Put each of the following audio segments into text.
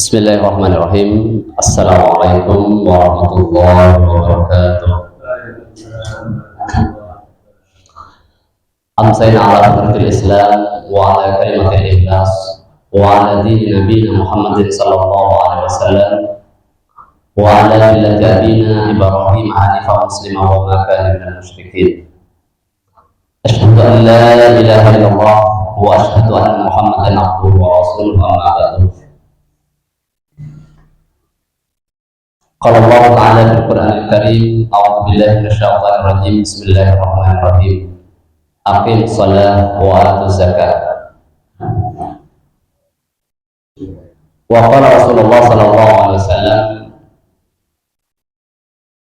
Bismillahirrahmanirrahim. Assalamualaikum warahmatullahi wabarakatuh. Amsayna ala fitratil Islam wa ala kalimatil ikhlas wa ala dini nabiyina Muhammadin sallallahu alaihi wasallam wa ala millati abina Ibrahim hanifan musliman wa ma kana minal musyrikin. Asyhadu an la ilaha illallah wa asyhadu anna Muhammadan abduhu wa rasuluhu amma ba'du. Qala Allah Ta'ala fil Qur'anil Karim, a'udzu billahi minasyaitonir rajim. Bismillahirrahmanirrahim. Aqimus shalah wa atuz zakat. Wa qala Rasulullah sallallahu alaihi wasallam,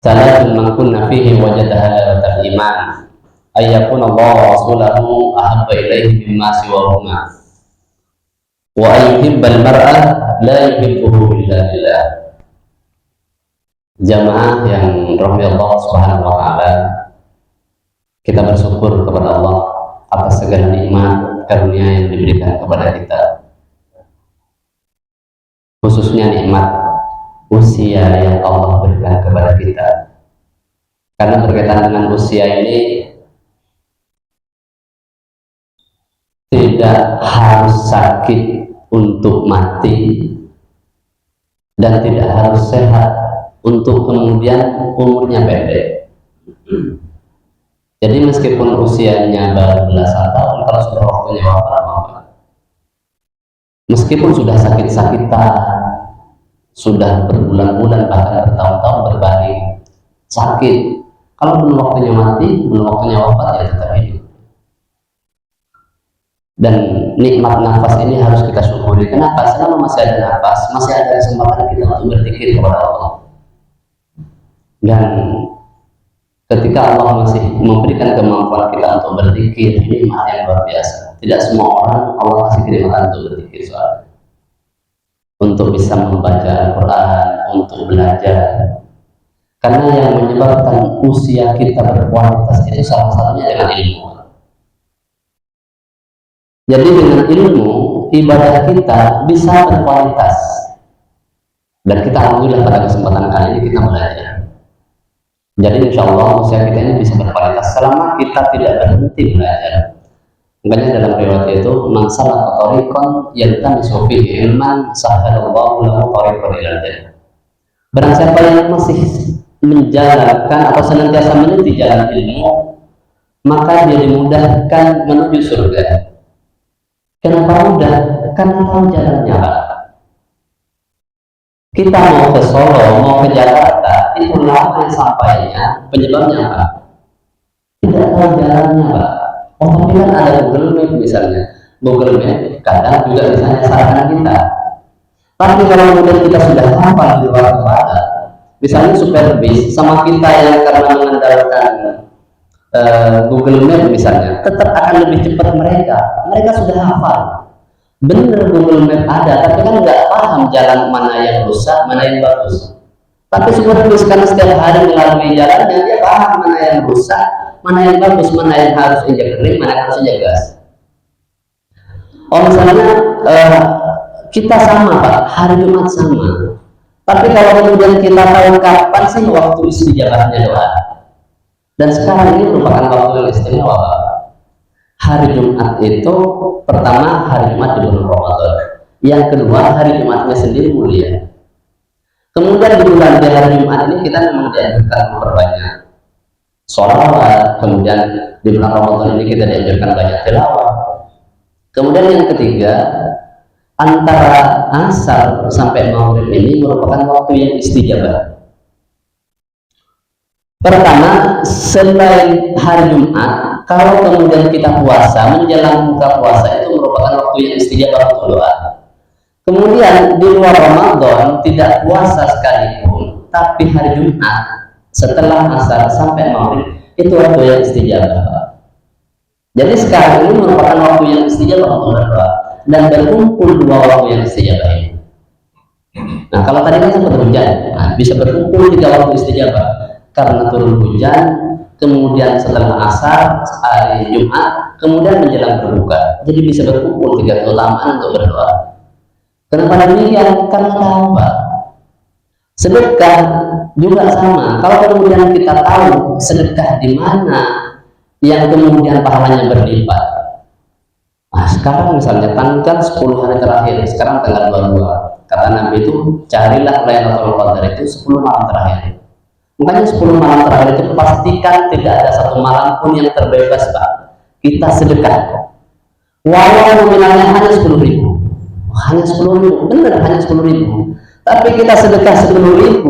"Salatun man kunna fihi wajada halawatal iman, ay yakuna Allah wa rasuluhu ahabba ilaihi mimma siwahuma, wa ay yuhibbal mar'a la yuhibbuhu illa lillah." Jamaah yang rahmat Allah Subhanahu wa taala, kita bersyukur kepada Allah atas segala nikmat karunia yang diberikan kepada kita, khususnya nikmat usia yang Allah berikan kepada kita. Karena berkaitan dengan usia ini, tidak harus sakit untuk mati dan tidak harus sehat untuk kemudian umurnya pendek. Jadi meskipun usianya baru belasan tahun, kalau sudah waktunya wafat, meskipun sudah sakit-sakitan, sudah berbulan-bulan bahkan bertahun-tahun berbaring sakit, kalau belum waktunya mati, belum waktunya wafat, ya tetap hidup. Dan nikmat nafas ini harus kita syukuri. Kenapa? Selama masih ada nafas, masih ada kesempatan kita untuk berzikir kepada Allah. Dan ketika Allah masih memberikan kemampuan kita untuk berzikir, ini nikmat yang luar biasa. Tidak semua orang Allah kasih kenikmatan untuk berzikir, soalnya untuk bisa membaca Al-Quran, untuk belajar. Karena yang menyebabkan usia kita berkualitas itu salah satunya dengan ilmu. Jadi dengan ilmu, ibadah kita bisa berkualitas. Dan kita alhamdulillah pada kesempatan kali ini kita belajar. Jadi insya Allah usia kita ini bisa berkualitas selama kita tidak berhenti belajar. Makanya dalam riwayat itu, man salaka tariqan yaltamisu fihi ilman sahhalallahu lahu tariqan ilal jannah. Barang siapa yang masih menjalankan atau senantiasa meniti jalan ilmu, maka dia dimudahkan menuju surga. Kenapa mudah? Karena tahu jalannya, Pak. Kita mau ke Solo, mau ke Jakarta, itu lama sampainya. Penyebabnya apa? Tidak tahu jalannya, Pak. Oh, tapi kan ada Google Map misalnya. Google Map kadang juga bisa sarankan kita. Tapi kalau kemudian kita sudah hafal di luar kepala, misalnya super bis sama kita yang karena mengandalkan Google Map misalnya, tetap akan lebih cepat mereka. Mereka sudah hafal. Bener Google Map ada, tapi kan nggak paham jalan mana yang rusak, mana yang bagus. Tapi super bis karena setiap hari melalui jalannya, dia paham mana yang rusak, mana yang bagus, mana yang harus injak rem, mana yang harus injak gas. Oh misalnya kita sama Pak, hari Jumat sama. Tapi kalau kemudian kita tahu kapan sih waktu istijabahnya doa. Dan sekarang ini merupakan waktu yang istimewa Pak. Hari Jumat itu pertama hari Jumat di bulan Ramadan. Yang kedua hari Jumatnya sendiri mulia. Kemudian di bulan di hari Jumat ini kita memang dianjurkan memperbanyak sholawat. Kemudian di bulan Ramadan ini kita dianjurkan banyak tilawah. Kemudian yang ketiga, antara asar sampai maghrib ini merupakan waktu yang istijabah. Pertama, selain hari Jumat, kalau kemudian kita puasa, menjelang buka puasa itu merupakan waktu yang istijabah untuk doa. Kemudian di luar Ramadan tidak puasa sekalipun, tapi hari Jumat setelah asar sampai maghrib itu waktu yang istijabah. Jadi sekarang ini merupakan waktu yang istijabah untuk berdoa dan berkumpul dua waktu yang istijabah ini. Nah kalau tadi kan sempat hujan, bisa berkumpul tiga waktu istijabah karena turun hujan, kemudian setelah asar hari Jumat, kemudian menjelang berbuka. Jadi bisa berkumpul tiga keutamaan untuk berdoa. Kenapa demikian? Karena tahu, Pak. Sedekah juga sama. Kalau kemudian kita tahu sedekah di mana yang kemudian pahalanya berlipat. Nah, sekarang misalnya tanggal 10 hari terakhir, sekarang tanggal 22. Kata Nabi itu, carilah Lailatul Qadar itu 10 malam terakhir. Makanya 10 malam terakhir itu pastikan tidak ada satu malam pun yang terbebas, Pak. Kita sedekah. Walau nominalnya hanya 10.000. Hanya 10.000, benar hanya 10.000. Tapi kita sedekah 10.000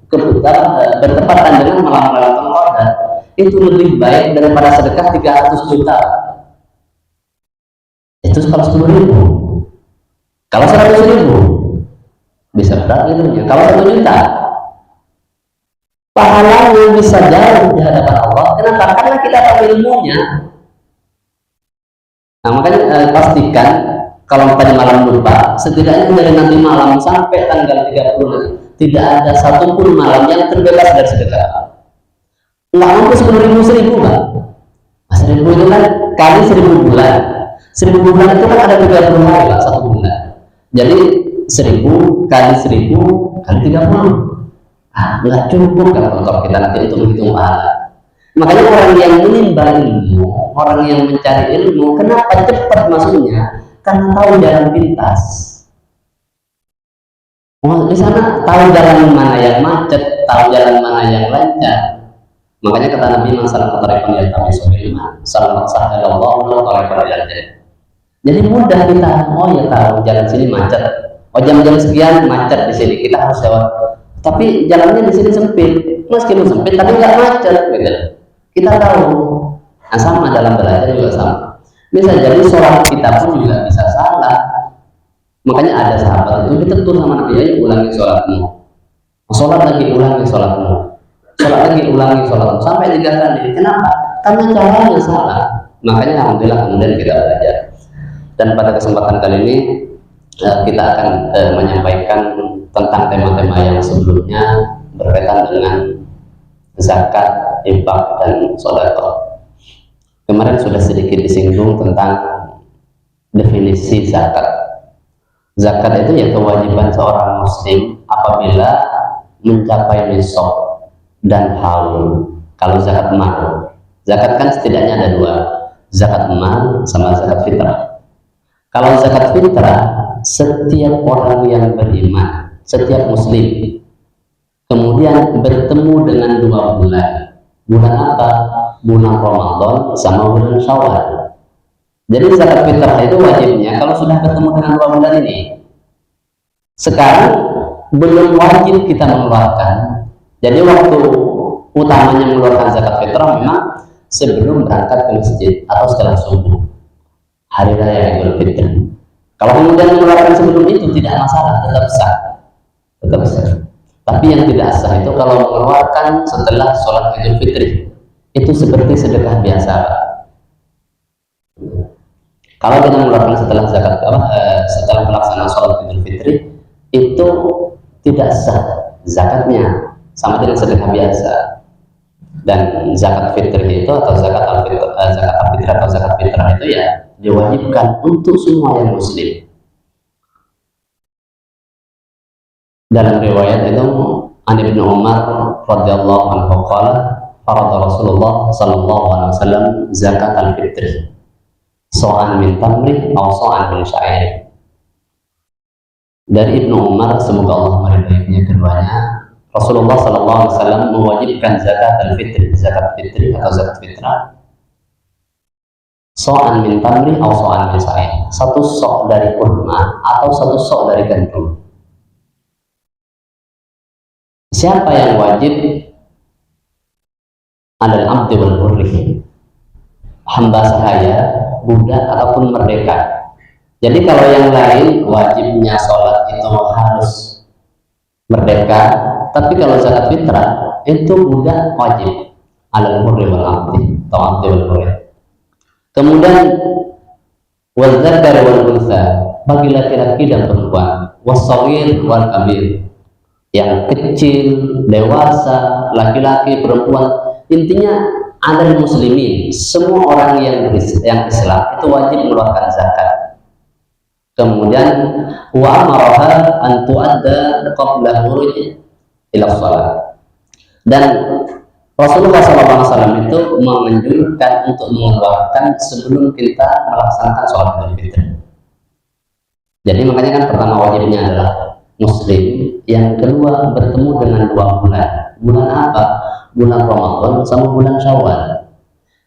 bertepatan dengan malam Lailatul Qadar, itu lebih baik daripada sedekah 300 juta. Itu kalau 10.000. Kalau 100.000 bisa berapa itu? Kalau 1 juta, pahalanya bisa jauh di hadapan Allah. Kenapa? Karena kita tahu ilmunya. Nah, makanya pastikan kalau tadi malam lupa, setidaknya dari nanti malam sampai tanggal 30 nanti, tidak ada satupun malam yang terbebas dari sedekah. Nggak mungkin 10.000 Pak. 1.000 itu kan kali 1.000 bulan. 1.000 bulan itu kan ada 30 hari Pak, 1 bulan. Jadi 1.000 kali 1.000 kali 30. Nggak cukup kalau kita nanti untuk menghitung pahala. Makanya orang yang menimba ilmu, orang yang mencari ilmu, kenapa cepat masuknya? Karena tahu jalan pintas. Oh, di sana tahu jalan mana yang macet, tahu jalan mana yang lancar. Makanya kata Nabi, masalah ketarifan yang kami sebelumnya, salam sahalallahu alaihi. Jadi mudah kita, oh ya tahu jalan sini macet, oh jam-jam sekian macet di sini, kita harus lewat. Tapi jalannya di sini sempit, meskipun sempit tapi nggak macet, gitu. Kita tahu. Nah, sama dalam belajar juga sama. Bisa jadi sholat kita pun juga bisa salah. Makanya ada sahabat itu ditegur sama Nabi, ayo ulangi sholatmu. Sholat lagi, ulangi sholatmu. Sholat lagi, ulangi sholatmu. Sampai 3 kali. Kenapa? Karena caranya salah. Makanya alhamdulillah kemudian kita belajar. Dan pada kesempatan kali ini kita akan menyampaikan tentang tema-tema yang sebelumnya berkaitan dengan zakat, infak, dan sedekah. Kemarin sudah sedikit disinggung tentang definisi zakat. Zakat itu ya kewajiban seorang muslim apabila mencapai nisab dan haul. Kalau zakat mal, zakat kan setidaknya ada 2, zakat mal sama zakat fitrah. Kalau zakat fitrah, setiap orang yang beriman, setiap muslim, kemudian bertemu dengan 2 bulan. Bulan apa? Bulan Ramadan sama bulan Syawal. Jadi zakat fitrah itu wajibnya kalau sudah bertemu dengan 2 bulan ini. Sekarang belum wajib kita mengeluarkan. Jadi waktu utamanya mengeluarkan zakat fitrah memang sebelum berangkat ke masjid atau setelah subuh, hari raya Idul Fitri. Kalau kemudian mengeluarkan sebelum itu tidak masalah, tetap sah, tetap sah. Tapi yang tidak sah itu kalau mengeluarkan setelah sholat Idul Fitri, itu seperti sedekah biasa. Kalau kita mengeluarkan setelah zakat setelah pelaksanaan sholat Idul Fitri, itu tidak sah zakatnya, sama dengan sedekah biasa. Dan zakat fitri itu atau zakat al-fitrah atau zakat fitrah itu ya diwajibkan untuk semua yang muslim. Dalam riwayat itu An Ibnu Umar radhiyallahu anhu qala farada Rasulullah sallallahu alaihi wasallam zakat al-fitri so'an min tamri atau so'an min syair. Dari Ibnu Umar, semoga Allah meridainya keduanya, Rasulullah sallallahu alaihi wasallam mewajibkan zakat al-fitri, zakat fitri atau zakat fitrah so'an min tamri atau so'an min syair, 1 sok dari kurma atau 1 sok dari gandum. Siapa yang wajib? Adalah abdi wal hurri, hamba sahaya, budak ataupun merdeka. Jadi kalau yang lain wajibnya sholat itu harus merdeka, tapi kalau zakat fitrah itu budak wajib alal hurri wal abdi atau abdi wal hurri. Kemudian wal dzakar wal untha, bagi laki-laki dan perempuan, was-shaghir wal kabir, yang kecil, dewasa, laki-laki, perempuan, intinya ada muslimin, semua orang yang Islam itu wajib mengeluarkan zakat. Kemudian wa amaraha an tu'adda qabla khuruj ila shalah. Dan Rasulullah SAW itu menganjurkan untuk mengeluarkan sebelum kita melaksanakan sholat Idul Fitri. Jadi makanya kan pertama wajibnya adalah Muslim, yang kedua bertemu dengan 2 bulan. Bulan apa? Bulan Ramadan sama bulan Syawal.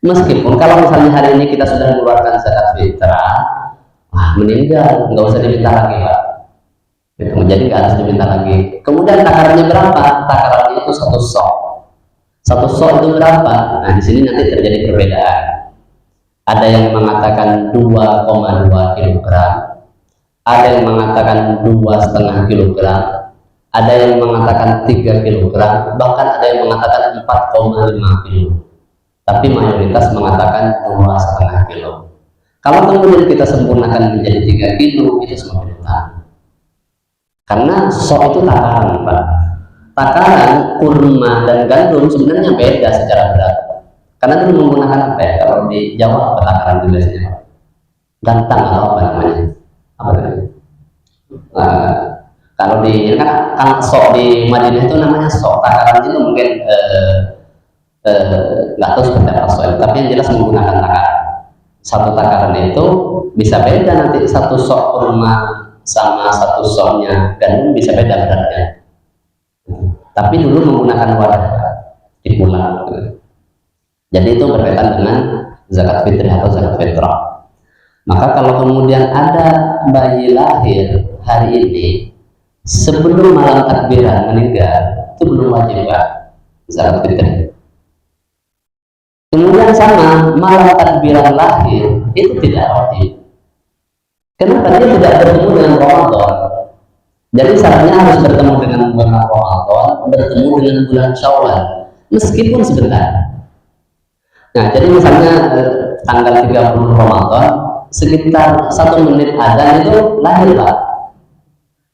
Meskipun kalau misalnya hari ini kita sudah mengeluarkan zakat fitrah, meninggal nggak usah diminta lagi, Pak. Gitu. Jadi nggak harus diminta lagi. Kemudian takarannya berapa? Takarannya itu 1 sok. 1 sok itu berapa? Nah, di sini nanti terjadi perbedaan. Ada yang mengatakan 2,2 kg, ada yang mengatakan 2,5 kg, ada yang mengatakan 3 kg, bahkan ada yang mengatakan 4,5 kg. Tapi mayoritas mengatakan 2,5 kg. Kalau kemudian kita sempurnakan menjadi 3 kg, itu semakin utama. Karena sok itu takaran, Pak. Takaran kurma dan gandum sebenarnya beda secara berat. Karena itu menggunakan apa ya? Kalau di Jawa apa takaran itu biasanya? Gantang atau apa namanya? Apa namanya? Kalau di kan sok di Madinah itu namanya sok. Takaran itu mungkin nggak tahu seperti apa sok, tapi yang jelas menggunakan takaran. Satu takaran itu bisa beda nanti, 1 sok kurma sama 1 soknya gandum bisa beda beratnya. Tapi dulu menggunakan wadah dipulang. Jadi itu berkaitan dengan zakat fitri atau zakat fitrah. Maka kalau kemudian ada bayi lahir hari ini sebelum malam takbiran meninggal, itu belum wajib, Pak, zakat fitri. Kemudian sama malam takbiran lahir itu tidak wajib. Kenapa? Dia tidak bertemu dengan Ramadan. Jadi syaratnya harus bertemu dengan bulan Ramadan, bertemu dengan bulan Syawal, meskipun sebentar. Nah, jadi misalnya tanggal 30 Ramadan, sekitar 1 menit azan itu lahir, Pak.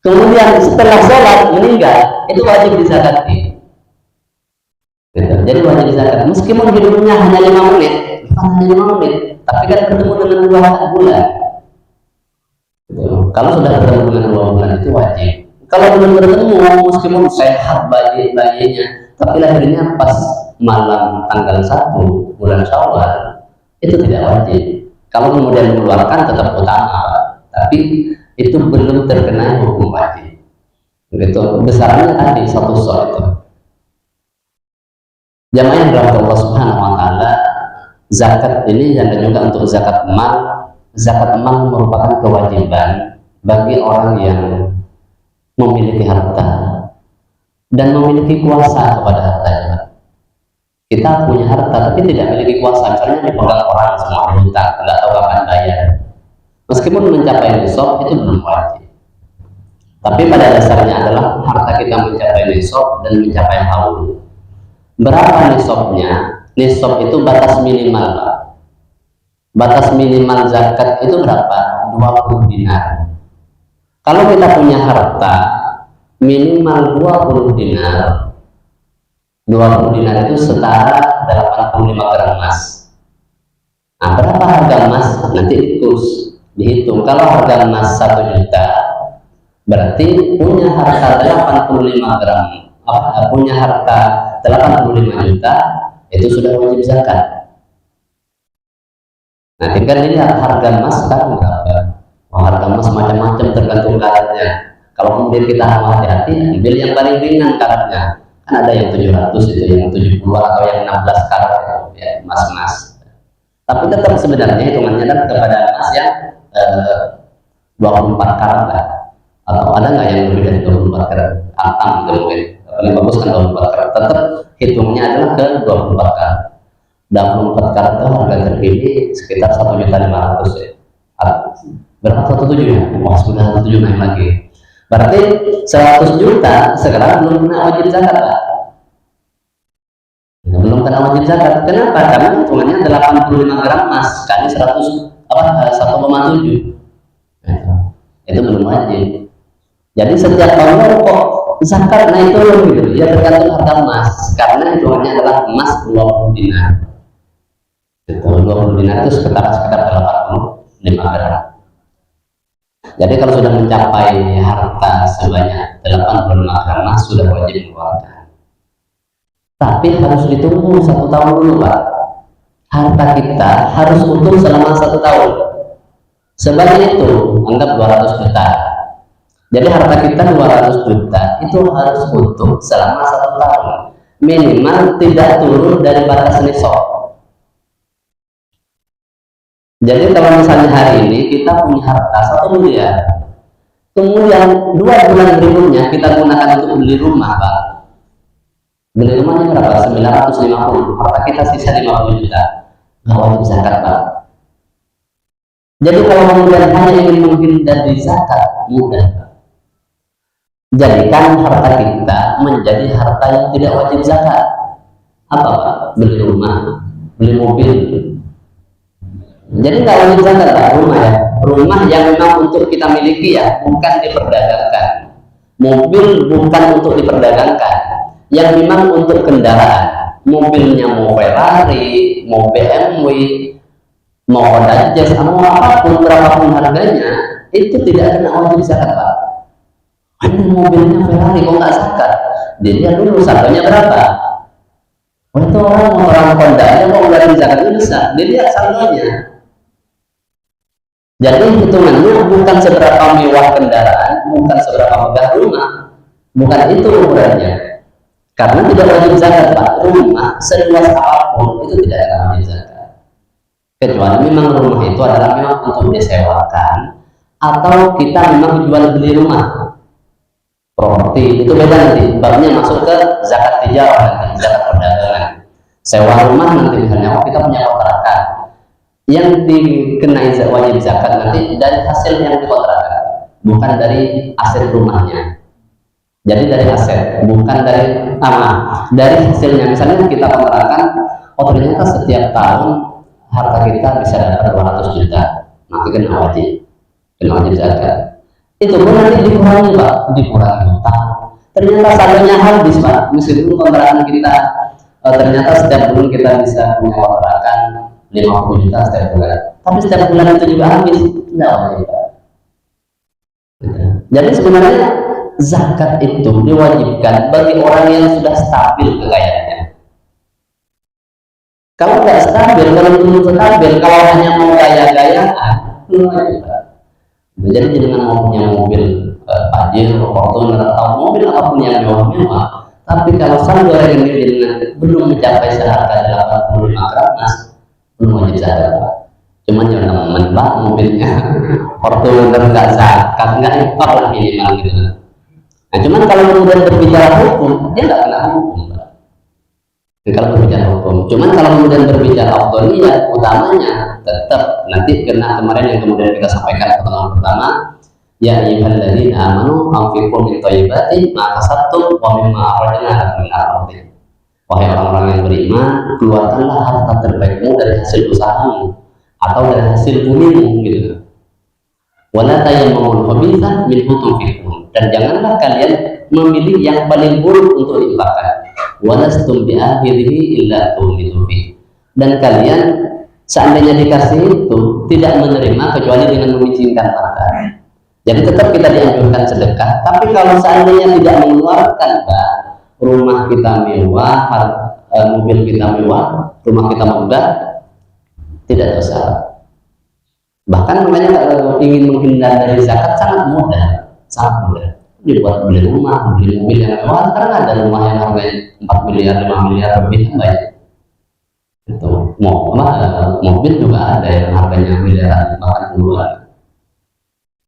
Kemudian setelah sholat meninggal, itu wajib dizakati. Gitu. Jadi wajib dizakat, meskipun hidupnya hanya 5 menit, bukan hanya 5 menit, tapi kan bertemu dengan 2 bulan. Gitu. Kalau sudah bertemu dengan 2 bulan itu wajib. Kalau belum bertemu, meskipun sehat bayinya, tapi lahirnya pas malam tanggal 1 bulan Syawal, itu tidak wajib. Kalau kemudian mengeluarkan tetap utama, tapi itu belum terkena hukum wajib. Begitu besarnya tadi 1 sok itu. Jamaah yang dirahmati Allah Subhanahu wa taala, zakat ini dan juga untuk zakat emas. Zakat emas merupakan kewajiban bagi orang yang memiliki harta dan memiliki kuasa kepada hartanya. Kita punya harta tapi tidak memiliki kuasa, misalnya dipegang orang semua hutang, nggak tahu kapan bayar. Meskipun mencapai nisab itu belum wajib. Tapi pada dasarnya adalah harta kita mencapai nisab dan mencapai haul. Berapa nisabnya? Nisab itu batas minimal, Pak. Batas minimal zakat itu berapa? 20 dinar. Kalau kita punya harta minimal 20 dinar, 20 dinar itu setara 85 gram emas. Nah, berapa harga emas? Nanti dihitung. Kalau harga emas 1 juta, berarti punya harta 85 gram, punya harta 85 juta, itu sudah wajib zakat. Nah, tinggal dilihat harga emas sekarang berapa. Harga emas macam-macam tergantung karatnya. Kalau kemudian kita hati-hati, ambil yang paling ringan karatnya. Kan ada yang 700 itu, yang 70 atau yang 16 karat ya, emas-emas. Tapi tetap sebenarnya hitungannya kan kepada emas yang 24 karat lah. Atau ada nggak yang lebih dari 24 karat? Antam gitu mungkin. Paling bagus kan 24 karat. Tetap hitungnya adalah ke 24 karat. 24 karat itu harga terkini sekitar 1.500.000 ya. Berapa 1,7 ya? Wah, sudah 1,7 naik lagi. Berarti 100 juta sekarang belum kena wajib zakat, Pak. Belum kena wajib zakat. Kenapa? Karena hitungannya 85 gram emas kali 1,7. Itu belum wajib. Jadi setiap tahun kok zakat naik turun gitu. Ya tergantung harga emas. Karena hitungannya adalah emas 20 dinar. Itu 20 dinar itu sekitar 85 gram. Jadi kalau sudah mencapai harta sebanyak 85 gram sudah wajib mengeluarkan. Tapi harus ditunggu 1 tahun dulu Pak. Harta kita harus utuh selama 1 tahun. Sebanyak itu anggap 200 juta. Jadi harta kita 200 juta itu harus utuh selama 1 tahun. Minimal tidak turun dari batas nisab. Jadi kalau misalnya hari ini kita punya harta 1 miliar, kemudian 2 bulan berikutnya kita gunakan untuk beli rumah Pak. Beli rumahnya berapa? 950. Harta kita sisa 50 juta. Nggak wajib zakat Pak. Jadi kalau kemudian hanya ingin menghindari zakat, mudah Pak. Jadikan harta kita menjadi harta yang tidak wajib zakat. Apa Pak? Beli rumah, beli mobil. Jadi nggak wajib zakat Pak, rumah ya. Rumah yang memang untuk kita miliki ya, bukan diperdagangkan. Mobil bukan untuk diperdagangkan, yang memang untuk kendaraan. Mobilnya mau Ferrari, mau BMW, mau Honda Jazz, mau apapun, berapapun harganya, itu tidak kena wajib zakat Pak. Ini mobilnya Ferrari kok nggak zakat? Dilihat dulu saldonya berapa. Oh itu orang motoran Honda aja mau ngeluarin zakatnya bisa. Dilihat saldonya. Jadi hitungannya bukan seberapa mewah kendaraan, bukan seberapa megah rumah, bukan itu ukurannya. Karena tidak wajib zakat Pak. Rumah seluas apapun itu tidak akan wajib zakat. Kecuali memang rumah itu adalah memang untuk disewakan atau kita memang jual beli rumah. Properti itu beda nanti. Babnya masuk ke zakat tijarah nanti, zakat perdagangan. Sewa rumah nanti misalnya kita punya kontrakan. Yang dikenai wajib zakat nanti dari hasil yang dikontrakkan, bukan dari aset rumahnya. Jadi dari aset, bukan dari dari hasilnya. Misalnya kita kontrakan, oh ternyata setiap tahun harta kita bisa dapat 200 juta, maka kena wajib zakat. Itu pun nanti dikurangi Pak, dikurangi utang. Ternyata saldonya habis Pak, meskipun kontrakan kita ternyata setiap bulan kita bisa punya kontrakan 50 juta setiap bulan, tapi setiap bulan itu juga habis, tidak wajib. Jadi sebenarnya zakat itu diwajibkan bagi orang yang sudah stabil kekayaannya. Kalau nggak stabil, kalau hanya mau gaya-gayaan, belum wajib. Jadi jangan mau punya mobil Pajero, Fortuner atau mobil apapun yang mewah-mewah, tapi kalau saldo rekening belum mencapai seharga 85 gram belum wajib zakat Pak. Cuman jangan menebak mobilnya Fortuner nggak zakat, nggak impor lah minimal gitu. Nah cuman kalau kemudian berbicara hukum, dia nggak kena hukum Pak. Kalau berbicara hukum, cuman kalau kemudian berbicara afdhaliyah, utamanya tetap nanti kena kemarin yang kemudian kita sampaikan pertemuan pertama, ya ayyuhalladzina amanu anfiqu min thayyibati ma kasabtum wa mimma akhrajna lakum min al-ardh. Wahai orang-orang yang beriman, keluarkanlah harta terbaikmu dari hasil usahamu atau dari hasil bumimu gitu. Wala tayammamul khabitha minhu tunfiqun, dan janganlah kalian memilih yang paling buruk untuk diinfakkan. Walastum bi'akhirihi illa tumitu fi, dan kalian seandainya dikasih itu tidak menerima kecuali dengan memicinkan harta. Jadi tetap kita dianjurkan sedekah, tapi kalau seandainya tidak mengeluarkan Pak, rumah kita mewah, mobil kita mewah, rumah kita megah, tidak dosa. Bahkan makanya kalau ingin menghindar dari zakat sangat mudah. Dibuat beli rumah, beli mobil yang mewah. Sekarang ada rumah yang harganya 4 miliar, 5 miliar lebih kan banyak. Itu mobil juga ada yang harganya miliaran, bahkan puluhan.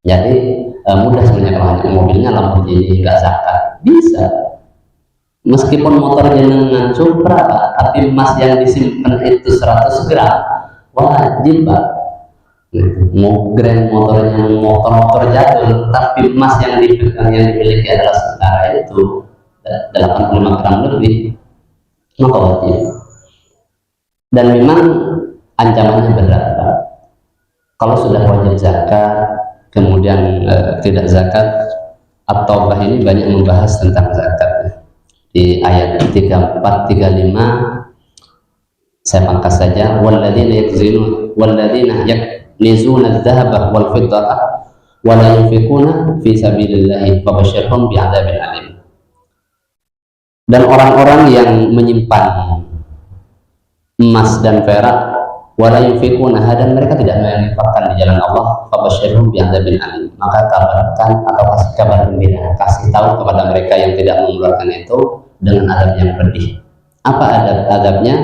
Jadi mudah sebenarnya kalau hanya mobilnya Lamborghini nggak zakat bisa. Meskipun motor jenengan Supra Pak, tapi emas yang disimpan itu 100 gram wajib Pak. Mau grand motornya motor jadul, tapi emas yang dimiliki adalah setara itu 85 gram lebih, maka wajib. Dan memang ancamannya berat Pak. Kalau sudah wajib zakat kemudian tidak zakat, At-Taubah ini banyak membahas tentang zakat. Di ayat 34, 35 saya pangkas saja, walladzina yaknizuna adh-dhahaba wal fiddata wa la yunfiquna fi sabilillahi fabasyirhum bi'adzabin alim. Dan orang-orang yang menyimpan emas dan perak wala yunfiquna, dan mereka tidak menginfakkan di jalan Allah, fabasyirhum bi'adzabin alim, maka kabarkan atau kasih kabar gembira, kasih tahu kepada mereka yang tidak mengeluarkan itu dengan adab yang pedih. Apa adabnya?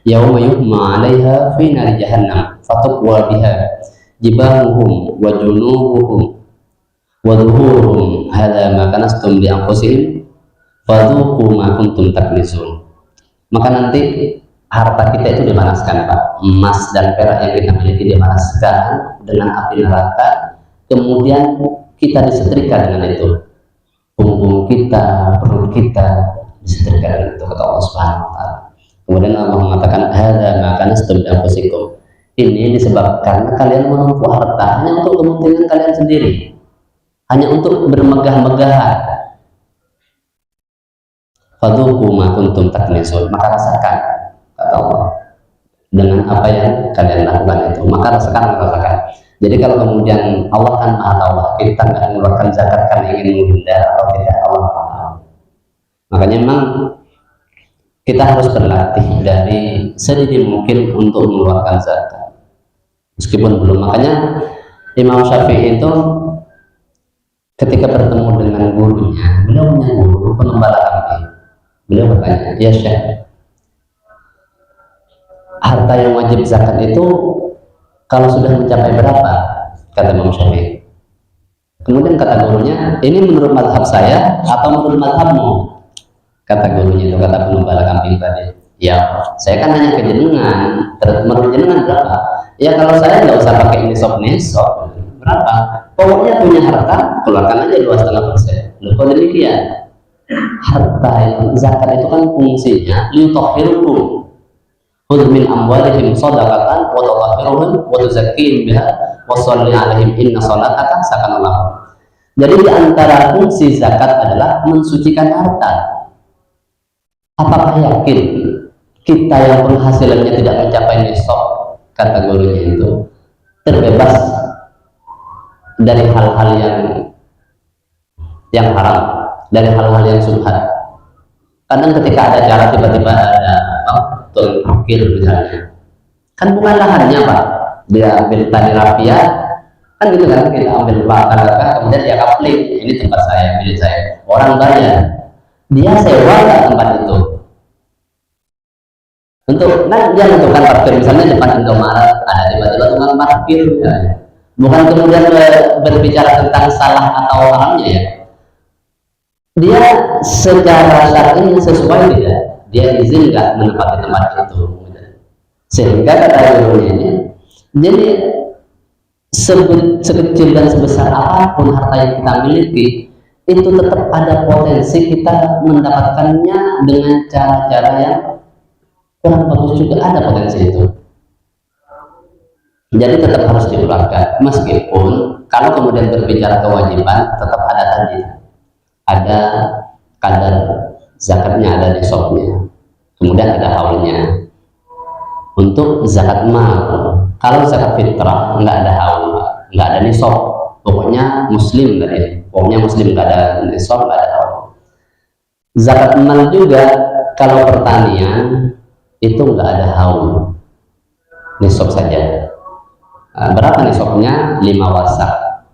Yauma yuhma 'alaiha fi nari jahannam fatuqwa biha jibahuhum wa junubuhum wa dhuhuruhum hadza ma kanastum li anfusihim fadhuqu ma kuntum taknizun. Maka nanti harta kita itu dipanaskan, Pak. Emas dan perak yang kita miliki dipanaskan dengan api neraka, kemudian kita disetrika dengan itu. Punggung kita, perut kita disetrika dengan itu, kata Allah Subhanahu wa taala. Kemudian Allah mengatakan, hadza ma kanastum li anfusikum. Ini disebabkan kalian menumpuk harta hanya untuk kepentingan kalian sendiri, hanya untuk bermegah-megahan. Fadhuqu ma kuntum taknizun, maka rasakan, kata Allah, dengan apa yang kalian lakukan itu, maka rasakan. Jadi kalau kemudian Allah kan maha tahu, kita nggak mengeluarkan zakat kan ingin menghindar atau tidak, Allah maha tahu. Makanya memang kita harus berlatih dari sedini mungkin untuk mengeluarkan zakat, meskipun belum. Makanya Imam Syafi'i itu ketika bertemu dengan gurunya, beliau punya guru pengembala kambing. Beliau bertanya, ya Syekh, harta yang wajib zakat itu kalau sudah mencapai berapa? Kata Imam Syafi'i. Kemudian kata gurunya, ini menurut madhab saya atau menurut madhabmu? Kata gurunya itu, kata pengembala kambing tadi, ya saya kan hanya ke jenengan, menurut jenengan berapa? Ya kalau saya nggak usah pakai nisab, berapa? Pokoknya punya harta, keluarkan aja 2,5%. Loh kok demikian? Harta itu, zakat itu kan fungsinya liyutahhirukum, khudh min amwalihim shadaqatan wa tutahhiruhum wa tuzakkihim biha wa shalli 'alaihim inna shalataka sakanun lahum. Jadi di antara fungsi zakat adalah mensucikan harta. Apakah yakin kita yang penghasilannya tidak mencapai nisab, kata gurunya itu, terbebas dari hal-hal yang haram, dari hal-hal yang subhat? Kadang ketika ada cara tiba-tiba ada tukang parkir misalnya, kan bukan lahannya, Pak, dia ambil tali rafia, kan gitu kan, kita ambil bakar, kemudian dia kapling, ini tempat saya, milik saya, orang bayar, dia sewa nggak tempat itu untuk, nah dia menentukan parkir misalnya depan Indomaret, ada tiba-tiba tukang parkir misalnya. Bukan kemudian berbicara tentang salah atau haramnya, ya, dia secara syar'i sesuai tidak, dia izin nggak menempati tempat itu, sehingga kata gurunya ini, jadi sekecil dan sebesar apapun harta yang kita miliki, itu tetap ada potensi kita mendapatkannya dengan cara-cara yang kurang bagus juga, ada potensi itu. Jadi tetap harus dikeluarkan, meskipun kalau kemudian berbicara kewajiban tetap ada tadi, ada kadar zakatnya, ada nisabnya, kemudian ada haulnya. Untuk zakat mal, kalau zakat fitrah nggak ada haul, nggak ada nisab, pokoknya muslim tadi, pokoknya muslim, nggak ada nisab, nggak ada haul. Zakat mal juga kalau pertanian itu nggak ada haul, nisab saja. Berapa nisabnya? 5 wasak.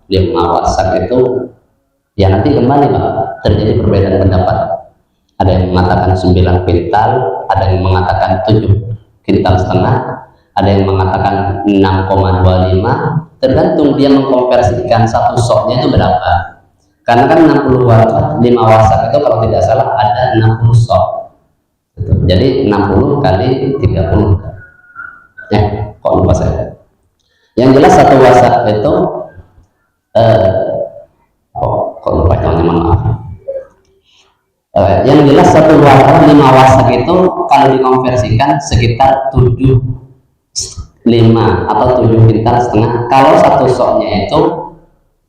5 wasak itu ya nanti kembali, Pak, terjadi perbedaan pendapat. Ada yang mengatakan 9 kuintal, ada yang mengatakan 7 kuintal setengah, ada yang mengatakan 6,25, tergantung dia mengkonversikan satu soknya itu berapa. Karena kan 60 wasak, 5 wasak itu kalau tidak salah ada 60 sok. Jadi 60 kali 30. Kok lupa saya. Yang jelas satu wasak itu kok lupa namanya, maaf. Yang jelas satu wasak, 5 wasak itu kalau dikonversikan sekitar 7,5 atau 7 kuintal setengah. Kalau satu soknya itu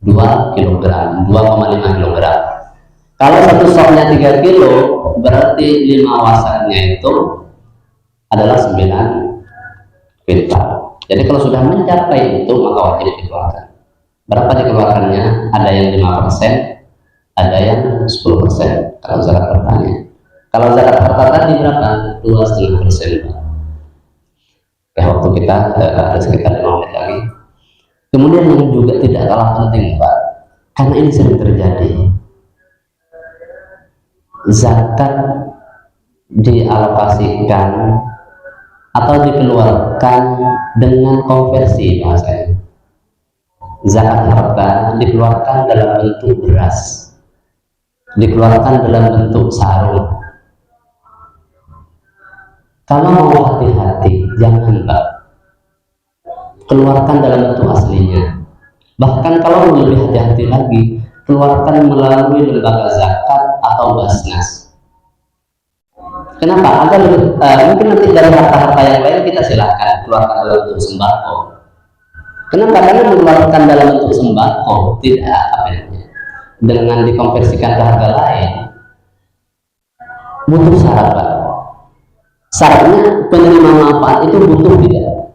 2 kg, 2,5 kg. Kalau satu soknya 3 kilo, berarti 5 wasaknya itu adalah 9 kuintal. Jadi kalau sudah mencapai itu maka wajib dikeluarkan. Berapa dikeluarkannya? Ada yang 5%, ada yang 10% kalau zakat hartanya. Kalau zakat harta tadi berapa? 2,5%. Ya, waktu kita ada sekitar 5 menit lagi. Kemudian yang juga tidak kalah penting, Pak, karena ini sering terjadi, zakat dialokasikan atau dikeluarkan dengan konversi bahasanya. Zakat harta dikeluarkan dalam bentuk beras, dikeluarkan dalam bentuk sarung. Kalau mau hati-hati, jangan Pak, keluarkan dalam bentuk aslinya. Bahkan kalau lebih hati-hati lagi, keluarkan melalui lembaga zakat atau basnas. Kenapa? Agar mungkin nanti dari harta-harta yang lain kita silahkan keluarkan dalam bentuk sembako. Kenapa? Karena mengeluarkan dalam bentuk sembako tidak dengan dikonversikan ke harga lain butuh syarat, Pak. Syaratnya penerima manfaat itu butuh tidak.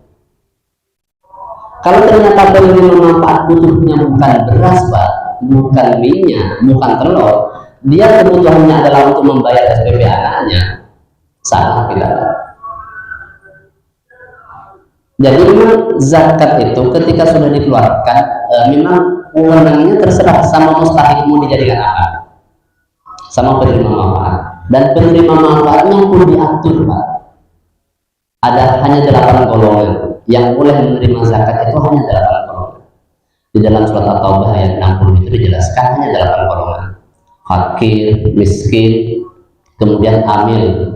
Kalau ternyata penerima manfaat butuhnya bukan beras, Pak, bukan minyak, bukan telur, dia kebutuhannya adalah untuk membayar SPP anaknya, salah kita, Pak. Jadi memang zakat itu ketika sudah dikeluarkan, memang wewenangnya terserah sama mustahik mau dijadikan apa, sama penerima manfaat. Dan penerima manfaatnya pun diatur, Pak. Ada hanya 8 golongan yang boleh menerima zakat, itu hanya 8 golongan. Di dalam surat At-Taubah ayat 60 itu dijelaskan hanya 8 golongan. Fakir, miskin, kemudian amil.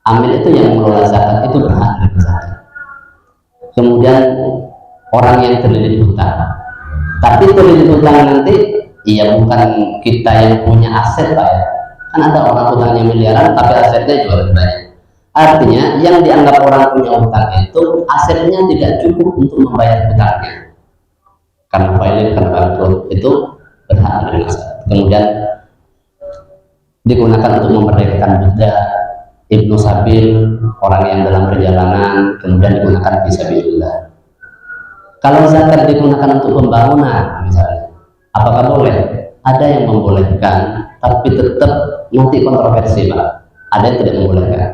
Amil itu yang mengelola zakat, itu berhak menerima zakat. Kemudian orang yang terlilit hutang. Tapi terlilit hutang nanti, iya bukan kita yang punya aset, Pak, ya. Kan ada orang hutangnya miliaran tapi asetnya juga lebih banyak. Artinya yang dianggap orang punya hutang itu asetnya tidak cukup untuk membayar hutangnya, karena failin, karena bangkrut, itu berhak menerima zakat. Kemudian digunakan untuk memerdekakan budak, ibnu sabil, orang yang dalam perjalanan, kemudian digunakan fisabilillah. Kalau zakat digunakan untuk pembangunan misalnya, apakah boleh? Ada yang membolehkan, tapi tetap nanti kontroversi, Pak. Ada yang tidak membolehkan.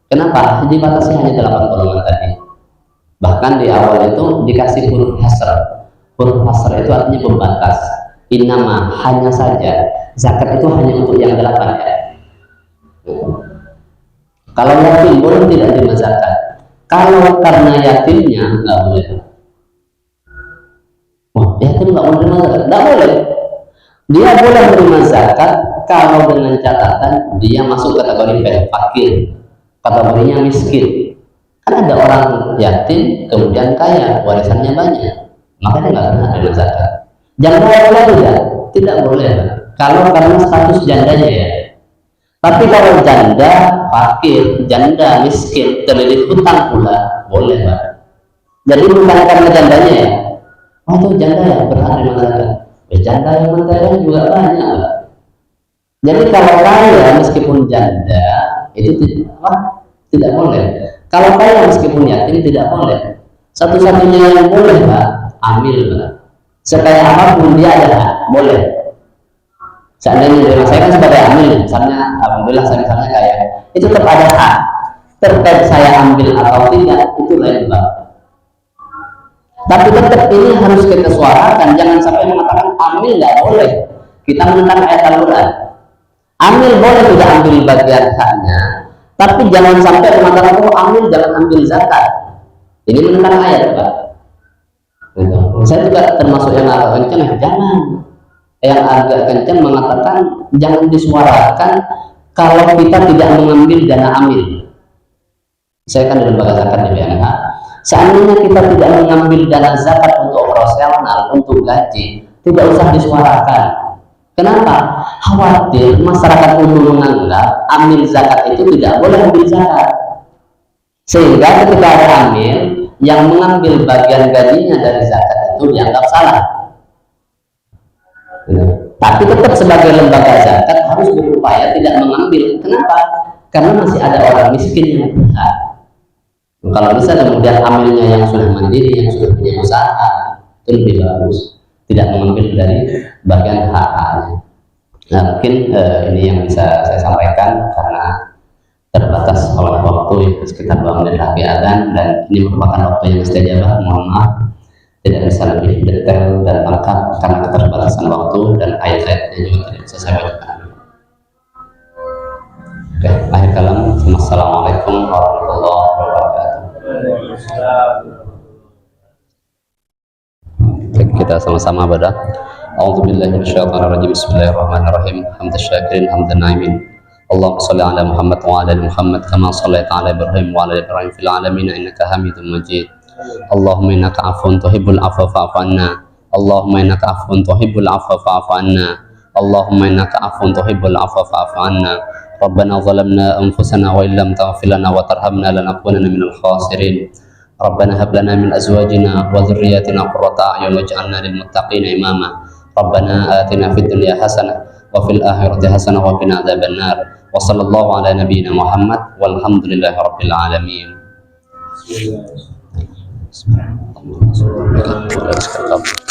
Kenapa? Dibatasi hanya 8 golongan tadi. Bahkan di awal itu dikasih huruf hasr. Huruf hasr itu artinya pembatas. Innama, hanya saja. Zakat itu hanya untuk yang 8 ya. Kalau yatim boleh tidak terima zakat. Kalau karena yatimnya nggak boleh. Wah, yatim nggak boleh terima zakat? Nggak boleh. Dia boleh menerima zakat kalau dengan catatan dia masuk kategori fakir, kategorinya miskin. Kan ada orang yatim kemudian kaya, warisannya banyak, maka dia nggak pernah terima zakat. Janda boleh tidak? Tidak boleh. Kalau karena status jandanya ya. Tapi kalau janda fakir, janda miskin, terlilit hutang pula, boleh, Pak. Jadi bukan karena jandanya ya. Oh, itu janda ya berhak terima zakat. Janda yang mentera juga banyak, Pak. Jadi kalau kaya meskipun janda itu tidak boleh. Kalau kaya meskipun yatim tidak boleh. Satu-satunya yang boleh, Pak, amil, Pak. Sekaya apapun dia ada hak, boleh. Seandainya saya kan sebagai amil, misalnya alhamdulillah saya misalnya kaya, itu tetap ada hak. Terkait saya ambil atau tidak itu lain, Pak. Tapi tetap ini harus kita suarakan, jangan sampai mengatakan amil nggak boleh. Kita menentang ayat Al-Quran. Amil boleh tidak ambil bagian haknya, tapi jangan sampai mengatakan amil jangan ambil zakat. Ini menentang ayat, Pak. Saya juga termasuk yang agak kencang, jangan. Yang agak kencang mengatakan jangan disuarakan kalau kita tidak mengambil dana amil. Saya kan di lembaga zakat di BNH. Seandainya kita tidak mengambil dana zakat untuk operasional, untuk gaji, tidak usah disuarakan. Kenapa? Khawatir masyarakat umum menganggap amil zakat itu tidak boleh ambil zakat. Sehingga ketika ada amil yang mengambil bagian gajinya dari zakat itu dianggap salah. Tapi tetap sebagai lembaga zakat harus berupaya tidak mengambil. Kenapa? Karena masih ada orang miskin yang berhak. Kalau bisa kemudian amilnya yang sudah mandiri, yang sudah punya usaha, itu lebih bagus. tidak mengambil dari bagian hak-haknya. Nah, mungkin ini yang bisa saya sampaikan karena terbatas oleh waktu ya, sekitar 2 menit lagi azan, dan ini merupakan waktu yang mustajabah. Mohon maaf tidak bisa lebih detail dan lengkap karena keterbatasan waktu dan ayat-ayatnya juga tidak bisa saya bacakan. Oke, akhir kalam. Assalamualaikum warahmatullahi wabarakatuh. Kita sama-sama baca. A'udzubillahi minasyaitonirrajim. Bismillahirrahmanirrahim. Hamdal syakirin hamdan na'imin. Allahumma shalli ala Muhammad wa ala ali Muhammad kama shallaita ala Ibrahim wa ala ali Ibrahim fil alamin innaka Hamidum Majid. Allahumma innaka 'afuwun tuhibbul 'afwa fa'fu 'anna. Allahumma innaka 'afuwun tuhibbul 'afwa fa'fu 'anna. Allahumma innaka 'afuwun tuhibbul 'afwa fa'fu 'anna. Rabbana zalamna anfusana wa illam taghfir lana wa tarhamna lanakunanna minal khasirin. Rabbana hab lana min azwajina wa dhurriyyatina qurrata a'yun waj'alna lil muttaqina imama. Rabbana atina fid dunya hasanah wa fil akhirati hasanah wa qina adzabannar. Wa sallallahu ala nabiyyina Muhammad walhamdulillahi rabbil alamin. Bismillahirrahmanirrahim.